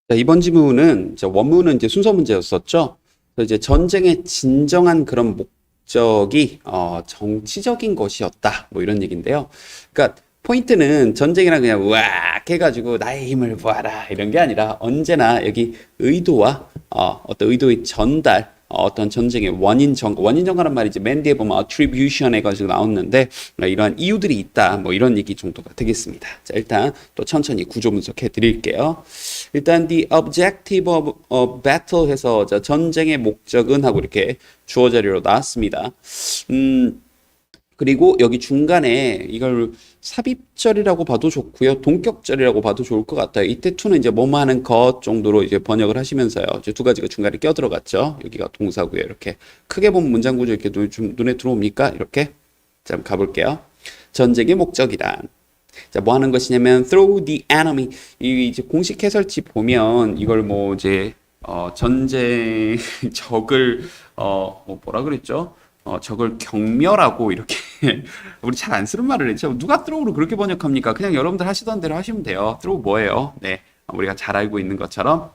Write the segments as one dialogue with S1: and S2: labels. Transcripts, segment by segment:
S1: 자, 이번 지문은 원문은 이제 순서 문제였었죠. 그래서 이제 전쟁의 진정한 그런 목적이 정치적인 것이었다. 뭐 이런 얘기인데요. 그러니까 포인트는 전쟁이랑 그냥 우악 해가지고 나의 힘을 보아라 이런 게 아니라 언제나 여기 의도와 어떤 의도의 전달, 어떤 전쟁의 원인 전가란 말이 이제 맨 뒤에 보면 attribution 해가지고 나왔는데 이러한 이유들이 있다. 뭐 이런 얘기 정도가 되겠습니다. 자, 일단 또 천천히 구조 분석해 드릴게요. 일단 the objective of a battle 해서 자, 전쟁의 목적은 하고 이렇게 주어 자리로 나왔습니다. 그리고 여기 중간에 이걸 삽입절이라고 봐도 좋고요. 동격절이라고 봐도 좋을 것 같아요. 이때 to는 이제 뭐뭐 하는 것 정도로 이제 번역을 하시면서요. 이제 두 가지가 중간에 껴 들어갔죠. 여기가 동사고요. 이렇게 크게 보면 문장 구조 이렇게 좀 눈에 들어옵니까? 이렇게. 자, 한번 가볼게요. 전쟁의 목적이란. 자, 뭐 하는 것이냐면 through the enemy. 이 이제 공식 해설지 보면 이걸 뭐 이제 전쟁 적을 뭐라 그랬죠? 적을 경멸하고 이렇게 우리 잘 안 쓰는 말을 했죠. 누가 throw로 그렇게 번역합니까? 그냥 여러분들 하시던 대로 하시면 돼요. throw 뭐예요? 네, 우리가 잘 알고 있는 것처럼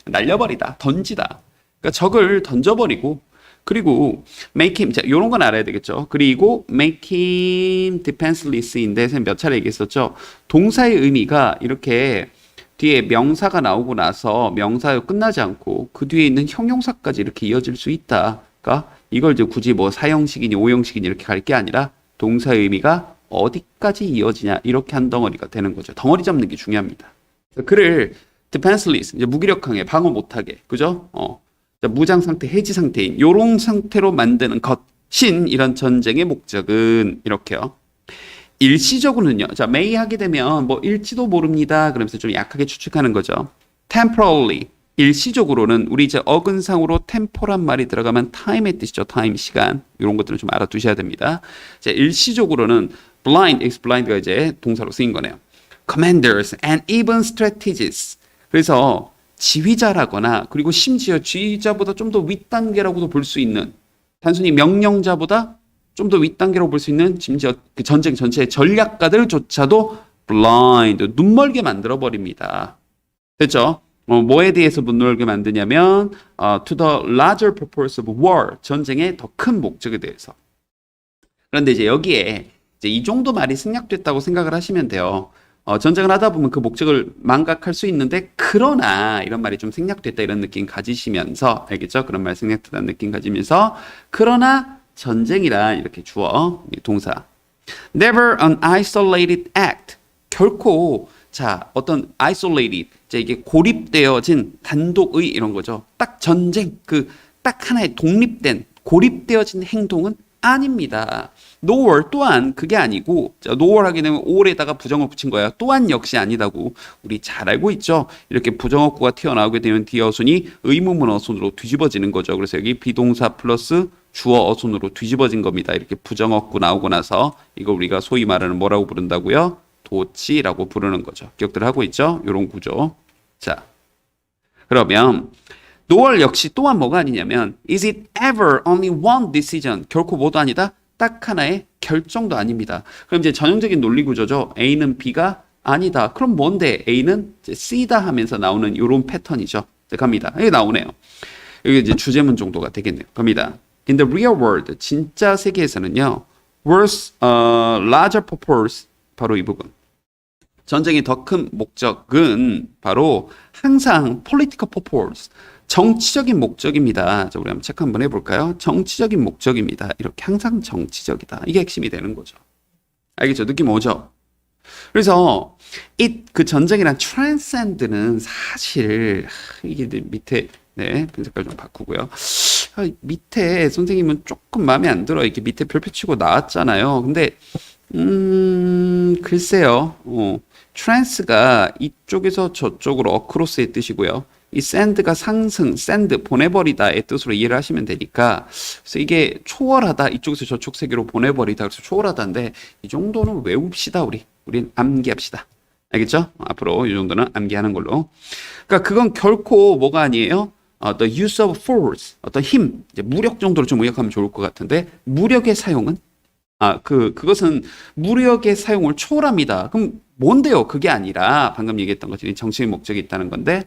S1: 날려버리다, 던지다. 그러니까 적을 던져버리고 그리고 make him 자 요런 건 알아야 되겠죠. 그리고 make him defenseless인데 선생님 몇 차례 얘기했었죠. 동사의 의미가 이렇게 뒤에 명사가 나오고 나서 명사가 끝나지 않고 그 뒤에 있는 형용사까지 이렇게 이어질 수 있다. 그러니까 이걸 이제 굳이 뭐 사형식이니 오형식이니 이렇게 갈 게 아니라 동사의 의미가 어디까지 이어지냐 이렇게 한 덩어리가 되는 거죠. 덩어리 잡는 게 중요합니다. 그를 defenseless 이제 무기력하게 방어 못하게 그죠? 무장 상태, 해지 상태인 요런 상태로 만드는 것인 이런 전쟁의 목적은 이렇게요. 일시적으로는요. 자, may 하게 되면 뭐 일지도 모릅니다. 그러면서 좀 약하게 추측하는 거죠. temporarily 일시적으로는 우리 이제 어근상으로 tempo란 말이 들어가면 time의 뜻이죠. time 시간 이런 것들은 좀 알아두셔야 됩니다. 자, 일시적으로는 blind, is blind가 이제 동사로 쓰인 거네요. commanders and even strategists 그래서 지휘자라거나 그리고 심지어 지휘자보다 좀 더 윗단계라고도 볼 수 있는 단순히 명령자보다 좀 더 윗단계라고 볼 수 있는 심지어 그 전쟁 전체의 전략가들조차도 blind, 눈멀게 만들어 버립니다. 됐죠? 뭐에 대해서 눈멀게 만드냐면 to the larger purpose of war, 전쟁의 더 큰 목적에 대해서. 그런데 이제 여기에 이제 이 정도 말이 생략됐다고 생각을 하시면 돼요. 전쟁을 하다 보면 그 목적을 망각할 수 있는데 그러나 이런 말이 좀 생략됐다 이런 느낌 가지시면서 알겠죠? 그런 말 생략됐다는 느낌 가지면서 그러나 전쟁이란 이렇게 주어 동사 never an isolated act 결코 자 어떤 isolated 자 이게 고립되어진 단독의 이런 거죠. 딱 전쟁 그 딱 하나의 독립된 고립되어진 행동은 아닙니다. nor 또한 그게 아니고 자, nor 하게 되면 or에다가 부정어 붙인 거야. 또한 역시 아니다고 우리 잘 알고 있죠. 이렇게 부정어구가 튀어나오게 되면 뒤에 어순이 의문문 어순으로 뒤집어지는 거죠. 그래서 여기 비동사 플러스 주어 어순으로 뒤집어진 겁니다. 이렇게 부정어구 나오고 나서 이거 우리가 소위 말하는 뭐라고 부른다고요? 도치라고 부르는 거죠. 기억들 하고 있죠? 이런 구조. 자, 그러면 nor 역시 또한 뭐가 아니냐면 is it ever only one decision 결코 뭐도 아니다 딱 하나의 결정도 아닙니다. 그럼 이제 전형적인 논리 구조죠. A는 B가 아니다. 그럼 뭔데 A는 C다 하면서 나오는 이런 패턴이죠. 갑니다. 여기 나오네요. 여기 이제 주제문 정도가 되겠네요. 갑니다. In the real world 진짜 세계에서는요. Worth larger purpose 바로 이 부분. 전쟁의 더 큰 목적은 바로 항상 political purpose 정치적인 목적입니다. 자, 우리 한번 체크 한번 해볼까요? 정치적인 목적입니다. 이렇게 항상 정치적이다. 이게 핵심이 되는 거죠. 알겠죠? 느낌 오죠? 그래서 그 전쟁이란 transcend는 사실 이게 밑에 네, 펜 색깔 좀 바꾸고요. 밑에 선생님은 조금 마음에 안 들어. 이렇게 밑에 별표 치고 나왔잖아요. 근데 글쎄요. trans가 이쪽에서 저쪽으로 어크로스의 뜻이고요. 이 send가 상승, send 보내버리다의 뜻으로 이해를 하시면 되니까 그래서 이게 초월하다 이쪽에서 저쪽 세계로 보내버리다 그래서 초월하다인데 이 정도는 외웁시다 우린 암기합시다. 알겠죠? 앞으로 이 정도는 암기하는 걸로. 그러니까 그건 결코 뭐가 아니에요? The use of force 어떤 힘 이제 무력 정도로 좀 의역하면 좋을 것 같은데 무력의 사용은 그것은 무력의 사용을 초월합니다. 그럼 뭔데요? 그게 아니라 방금 얘기했던 것처럼 정치적 목적이 있다는 건데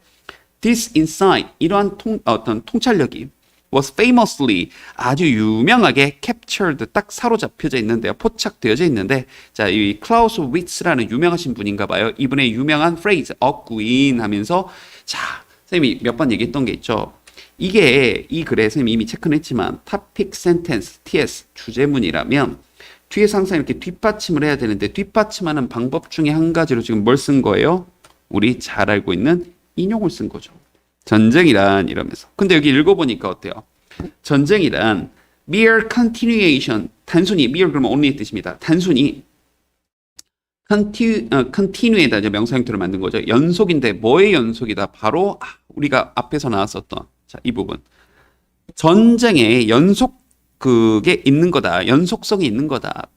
S1: This insight, 이러한 어떤 통찰력이 was famously, 아주 유명하게 captured, 딱 사로잡혀져 있는데요. 포착되어져 있는데, 자, 이 클라우스 위츠라는 유명하신 분인가 봐요. 이분의 유명한 phrase, 어구인 하면서, 자, 선생님이 몇 번 얘기했던 게 있죠. 이게 이 글에 선생님이 이미 체크는 했지만 topic sentence, TS, 주제문이라면 뒤에서 항상 이렇게 뒷받침을 해야 되는데 뒷받침하는 방법 중에 한 가지로 지금 뭘 쓴 거예요? 우리 잘 알고 있는 인용을 쓴 거죠. 전쟁이란 이러면서. 근데 여기 읽어보니까 어때요? 전쟁이란 mere continuation, 단순히 mere 그러면 only의 뜻입니다. 단순히 continue에다 이제 명사 형태로 만든 거죠. 연속인데 뭐의 연속이다? 바로 우리가 앞에서 나왔었던 자, 이 부분. 전쟁의 연속 그게 있는 거다. 연속성이 있는 거다.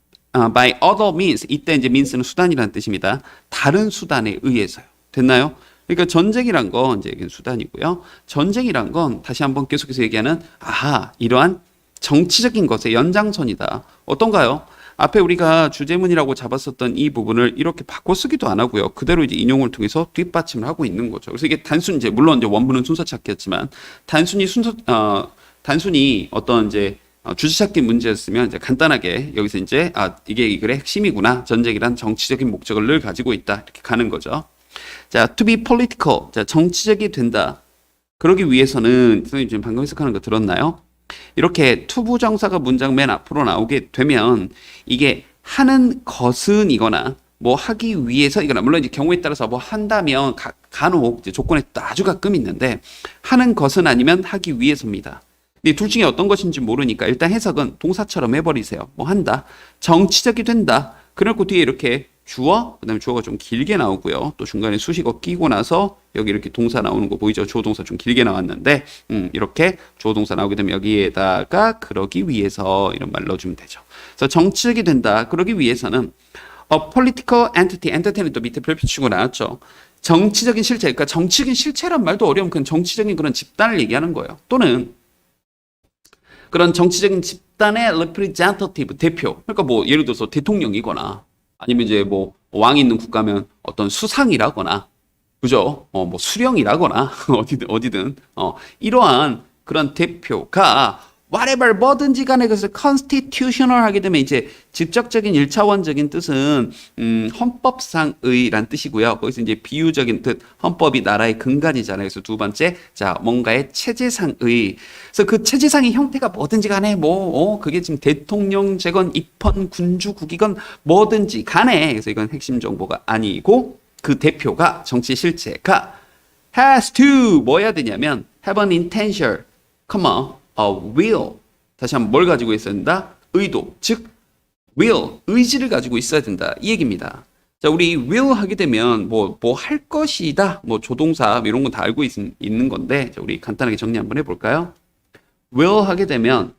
S1: by other means. 이때 이제 means는 수단이라는 뜻입니다. 다른 수단에 의해서요. 됐나요? 그러니까 전쟁이란 건 이제 수단이고요. 전쟁이란 건 다시 한번 계속해서 얘기하는 이러한 정치적인 것의 연장선이다. 어떤가요? 앞에 우리가 주제문이라고 잡았었던 이 부분을 이렇게 바꿔 쓰기도 안 하고요. 그대로 이제 인용을 통해서 뒷받침을 하고 있는 거죠. 그래서 이게 단순히 이제 물론 이제 원문은 순서 찾기였지만 단순히 어떤 이제 주제 찾기 문제였으면 이제 간단하게 여기서 이제 이게 이 글의 핵심이구나. 전쟁이란 정치적인 목적을 늘 가지고 있다. 이렇게 가는 거죠. 자, to be political. 자, 정치적이 된다. 그러기 위해서는 선생님 지금 방금 해석하는 거 들었나요? 이렇게 투부정사가 문장 맨 앞으로 나오게 되면 이게 하는 것은이거나 뭐 하기 위해서이거나 물론 이제 경우에 따라서 뭐 한다면 간혹 이제 조건에 아주 가끔 있는데 하는 것은 아니면 하기 위해서입니다. 근데 둘 중에 어떤 것인지 모르니까 일단 해석은 동사처럼 해버리세요. 뭐 한다, 정치적이 된다. 그래놓고 뒤에 이렇게 주어, 그 다음에 주어가 좀 길게 나오고요. 또 중간에 수식어 끼고 나서 여기 이렇게 동사 나오는 거 보이죠? 주어 동사 좀 길게 나왔는데 이렇게 주어 동사 나오게 되면 여기에다가 그러기 위해서 이런 말 넣어주면 되죠. 그래서 정치적이 된다. 그러기 위해서는 a political entity, entity는 또 밑에 별표 치고 나왔죠. 정치적인 실체, 그러니까 정치적인 실체란 말도 어려운 그런 정치적인 그런 집단을 얘기하는 거예요. 또는 그런 정치적인 집단의 representative, 대표. 그러니까 뭐 예를 들어서 대통령이거나 아니면 이제 뭐 왕이 있는 국가면 어떤 수상이라거나, 그죠? 뭐 수령이라거나 어디든 이러한 그런 대표가 whatever 뭐든지 간에 그래서 constitutional 하게 되면 이제 직접적인 1차원적인 뜻은 헌법상의란 뜻이고요. 거기서 이제 비유적인 뜻, 헌법이 나라의 근간이잖아요. 그래서 두 번째, 자, 뭔가의 체제상의. 그래서 그 체제상의 형태가 뭐든지 간에 그게 지금 대통령, 재건, 입헌, 군주, 국이건 뭐든지 간에, 그래서 이건 핵심 정보가 아니고 그 대표가, 정치 실체가 has to 뭐 해야 되냐면 have an intention, a will. 다시 한번 뭘 가지고 있어야 된다? 의도. 즉 will, 의지를 가지고 있어야 된다. 이 얘기입니다. 자, 우리 will 하게 되면 뭐 할 것이다. 뭐 조동사 이런 건 다 알고 있는 건데, 자, 우리 간단하게 정리 한번 해 볼까요? will 하게 되면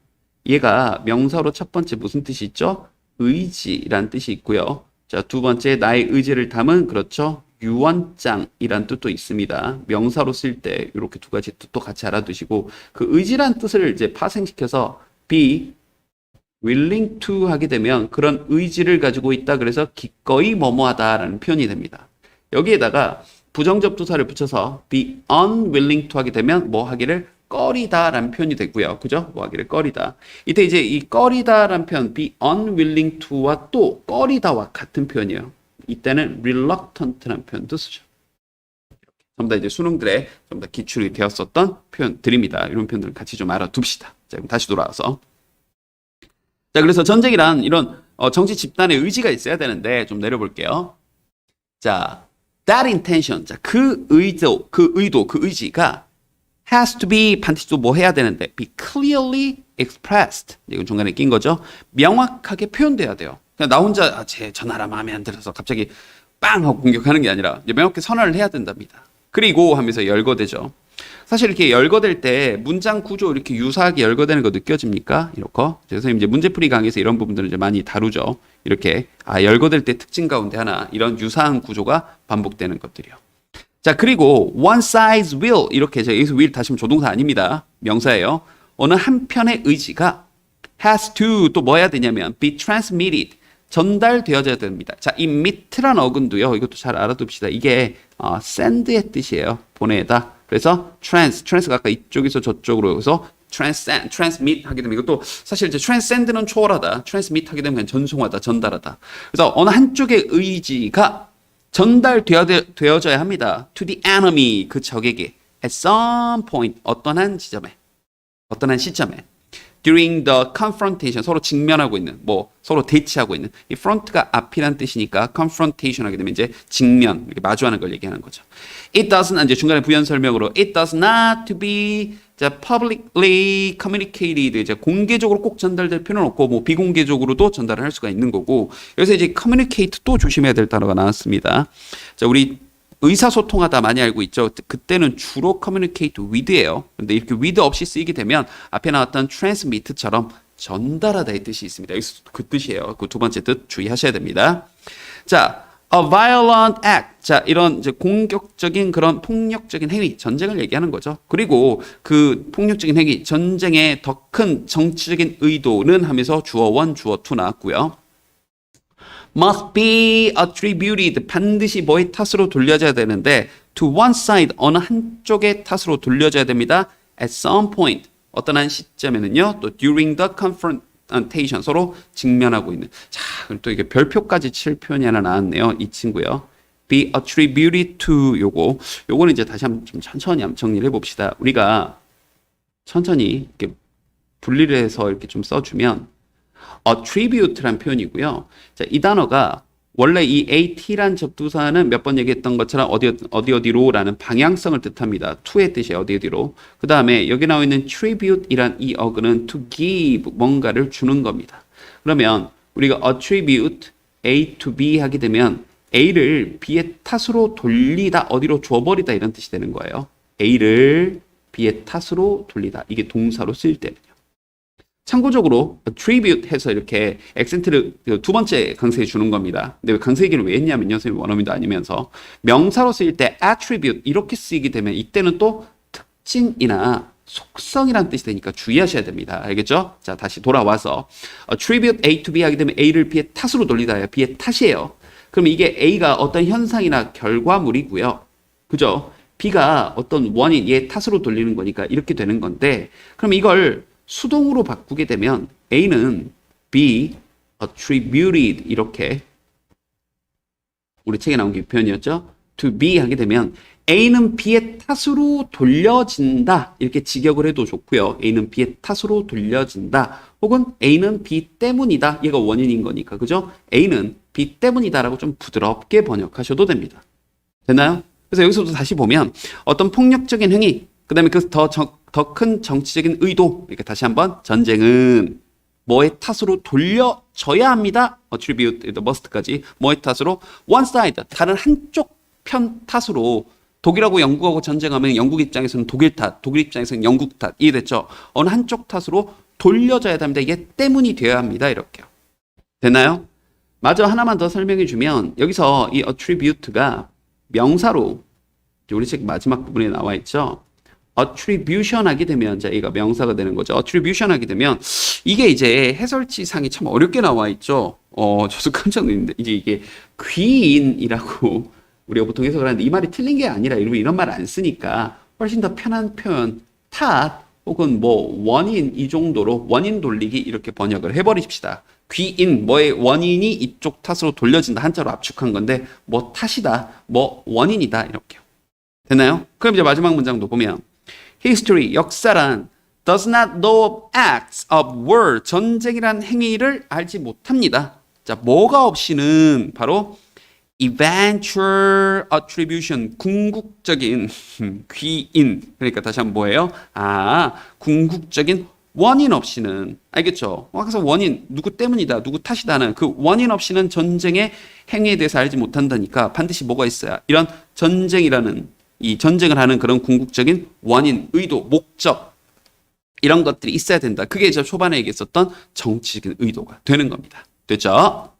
S1: 얘가 명사로 첫 번째 무슨 뜻이 있죠? 의지란 뜻이 있고요. 자, 두 번째 나의 의지를 담은, 그렇죠? 유언장이란 뜻도 있습니다. 명사로 쓸 때 이렇게 두 가지 뜻도 같이 알아두시고, 그 의지란 뜻을 이제 파생시켜서 be willing to 하게 되면 그런 의지를 가지고 있다. 그래서 기꺼이 뭐뭐하다라는 표현이 됩니다. 여기에다가 부정접두사를 붙여서 be unwilling to 하게 되면 뭐 하기를 꺼리다라는 표현이 되고요. 그죠? 뭐 하기를 꺼리다. 이때 이제 이 꺼리다라는 표현 be unwilling to와 또 꺼리다와 같은 표현이에요. 이때는 reluctant라는 표현도 쓰죠. 전부 다 이제 수능들에 전부 다 기출이 되었었던 표현들입니다. 이런 표현들을 같이 좀 알아둡시다. 자, 그럼 다시 돌아와서. 자, 그래서 전쟁이란 이런 정치 집단의 의지가 있어야 되는데 좀 내려볼게요. 자, that intention. 자, 그 의도, 그 의지가 has to be, 반드시 또 뭐 해야 되는데 be clearly expressed. 이건 중간에 낀 거죠. 명확하게 표현돼야 돼요. 그냥 나 혼자 저 나라 마음에 안 들어서 갑자기 빵 하고 공격하는 게 아니라 이제 명확히 선언을 해야 된답니다. 그리고 하면서 열거되죠. 사실 이렇게 열거될 때 문장 구조 이렇게 유사하게 열거되는 거 느껴집니까? 이렇게. 선생님 이제 문제풀이 강의에서 이런 부분들을 이제 많이 다루죠. 이렇게 열거될 때 특징 가운데 하나 이런 유사한 구조가 반복되는 것들이요. 자, 그리고 one size will 이렇게 여기서 will 다시 조동사 아닙니다. 명사예요. 어느 한편의 의지가 has to 또 뭐 해야 되냐면 be transmitted 전달되어져야 됩니다. 자, 이 mit란 어근도요. 이것도 잘 알아둡시다. 이게 send의 뜻이에요. 보내다. 그래서 trans가 아까 이쪽에서 저쪽으로 해서 transmit 하게 되면 이것도 사실 이제 transcend는 초월하다, transmit 하게 되면 그냥 전송하다, 전달하다. 그래서 어느 한쪽의 의지가 전달되어져야 합니다. to the enemy, 그 적에게. at some point, 어떤 한 지점에, 어떤 한 시점에. during the confrontation, 서로 직면하고 있는, 뭐 서로 대치하고 있는. 이 front가 앞이란 뜻이니까 confrontation 하게 되면 이제 직면, 이렇게 마주하는 걸 얘기하는 거죠. It doesn't, 이제 중간에 부연 설명으로 it does not to be publicly communicated, 이제 공개적으로 꼭 전달될 필요는 없고 뭐 비공개적으로도 전달을 할 수가 있는 거고. 여기서 이제 communicate 또 조심해야 될 단어가 나왔습니다. 자, 우리 의사소통하다 많이 알고 있죠. 그때는 주로 communicate with예요. 근데 이렇게 with 없이 쓰이게 되면 앞에 나왔던 transmit처럼 전달하다의 뜻이 있습니다. 여기서 그 뜻이에요. 그 두 번째 뜻 주의하셔야 됩니다. 자, a violent act. 자, 이런 이제 공격적인 그런 폭력적인 행위, 전쟁을 얘기하는 거죠. 그리고 그 폭력적인 행위, 전쟁의 더 큰 정치적인 의도는 하면서 주어 1, 주어 2 나왔고요. must be attributed, 반드시 뭐의 탓으로 돌려져야 되는데 to one side, 어느 한쪽의 탓으로 돌려져야 됩니다. at some point, 어떤 한 시점에는요. 또 during the confrontation, 서로 직면하고 있는. 자, 그럼 또 이게 별표까지 칠 표현이 하나 나왔네요. 이 친구요. be attributed to, 요거는 이제 다시 한번 좀 천천히 한번 정리를 해봅시다. 우리가 천천히 이렇게 분리를 해서 이렇게 좀 써주면 attribute란 표현이고요. 자, 이 단어가 원래 이 at란 접두사는 몇 번 얘기했던 것처럼 어디로라는 방향성을 뜻합니다. to의 뜻이 어디로. 그 다음에 여기 나와 있는 tribute이란 이 어근은 to give, 뭔가를 주는 겁니다. 그러면 우리가 attribute A to B 하게 되면 A를 B의 탓으로 돌리다, 어디로 줘버리다 이런 뜻이 되는 거예요. A를 B의 탓으로 돌리다. 이게 동사로 쓰일 때는요. 참고적으로 attribute 해서 이렇게 액센트를 두 번째 강세에 주는 겁니다. 근데 강세 얘기를 왜 했냐면요. 선생님 원어민도 아니면서 명사로 쓰일 때 attribute 이렇게 쓰이게 되면 이때는 또 특징이나 속성이라는 뜻이 되니까 주의하셔야 됩니다. 알겠죠? 자, 다시 돌아와서 attribute A to B 하게 되면 A를 B의 탓으로 돌리다예요. B의 탓이에요. 그럼 이게 A가 어떤 현상이나 결과물이고요. 그죠? B가 어떤 원인, 얘 탓으로 돌리는 거니까 이렇게 되는 건데, 그럼 이걸 수동으로 바꾸게 되면 A는 be attributed, 이렇게 우리 책에 나온 게 표현이었죠. to be 하게 되면 A는 B의 탓으로 돌려진다, 이렇게 직역을 해도 좋고요. A는 B의 탓으로 돌려진다, 혹은 A는 B 때문이다, 얘가 원인인 거니까, 그죠? A는 B 때문이다 라고 좀 부드럽게 번역하셔도 됩니다. 됐나요? 그래서 여기서도 다시 보면 어떤 폭력적인 행위, 그 다음에 그 더 큰 정치적인 의도, 이렇게 다시 한번 전쟁은 뭐의 탓으로 돌려져야 합니다. attribute, must까지 뭐의 탓으로 one side, 다른 한쪽 편 탓으로. 독일하고 영국하고 전쟁하면 영국 입장에서는 독일 탓, 독일 입장에서는 영국 탓, 이해됐죠? 어느 한쪽 탓으로 돌려져야 합니다. 이게 때문이 되어야 합니다. 이렇게요. 됐나요? 마저 하나만 더 설명해 주면 여기서 이 attribute가 명사로 우리 책 마지막 부분에 나와 있죠. attribution 하게 되면 자, 얘가 명사가 되는 거죠. attribution 하게 되면 이게 이제 해설지상이 참 어렵게 나와 있죠. 저도 깜짝 놀랐는데 이게 귀인이라고 우리가 보통 해석을 하는데 이 말이 틀린 게 아니라 이런 말 안 쓰니까 훨씬 더 편한 표현 탓 혹은 뭐 원인, 이 정도로 원인 돌리기 이렇게 번역을 해버리십시다. 귀인, 뭐의 원인이 이쪽 탓으로 돌려진다, 한자로 압축한 건데 뭐 탓이다, 뭐 원인이다, 이렇게요. 됐나요? 그럼 이제 마지막 문장도 보면 history, 역사란 does not know of acts of war, 전쟁이란 행위를 알지 못합니다. 자, 뭐가 없이는 바로 eventual attribution, 궁극적인 귀인. 그러니까 다시 한번 뭐예요? 궁극적인 원인 없이는, 알겠죠? 그래서 원인, 누구 때문이다, 누구 탓이다는 그 원인 없이는 전쟁의 행위에 대해서 알지 못한다니까 반드시 뭐가 있어야, 이런 전쟁이라는, 이 전쟁을 하는 그런 궁극적인 원인, 의도, 목적, 이런 것들이 있어야 된다. 그게 저 초반에 얘기했었던 정치적인 의도가 되는 겁니다. 됐죠?